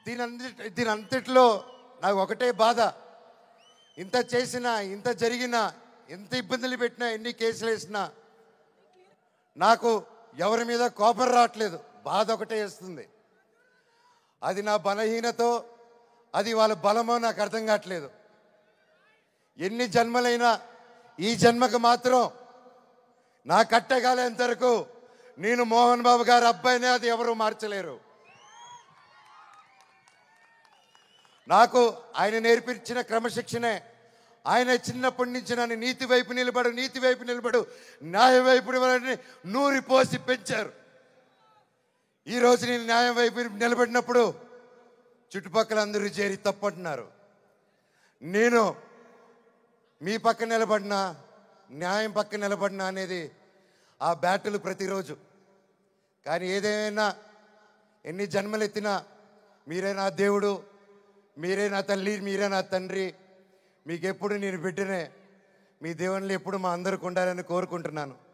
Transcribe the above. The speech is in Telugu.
దీనంతటిలో నాకు ఒకటే బాధ. ఇంత చేసినా, ఇంత జరిగినా, ఎంత ఇబ్బందులు పెట్టినా, ఎన్ని కేసులు వేసినా నాకు ఎవరి మీద కోపం రావట్లేదు. బాధ ఒకటే వేస్తుంది. అది నా బలహీనతో, అది వాళ్ళ బలమో నాకు అర్థం కావట్లేదు. ఎన్ని జన్మలైనా ఈ జన్మకు మాత్రం నా కట్టగాలేంత వరకు నేను మోహన్ బాబు గారి అబ్బాయినే, అది ఎవరు మార్చలేరు. నాకు ఆయన నేర్పించిన క్రమశిక్షణే. ఆయన చిన్నప్పటి నుంచి నన్ను నీతి వైపు నిలబడు, న్యాయం వైపు నూరి పోసి పెంచారు. ఈరోజు నేను న్యాయం వైపు నిలబడినప్పుడు చుట్టుపక్కల అందరూ చేరి తప్పంటున్నారు. నేను మీ పక్క నిలబడినా, న్యాయం పక్క నిలబడినా అనేది ఆ బ్యాటిల్ ప్రతిరోజు. కానీ ఏదేమైనా, ఎన్ని జన్మలు ఎత్తినా మీరే నా దేవుడు, మీరే నా తల్లి, మీరే నా తండ్రి. మీకు ఎప్పుడు నేను బిడ్డనే. మీ దేవుళ్ళు ఎప్పుడు మా అందరికి ఉండాలని కోరుకుంటున్నాను.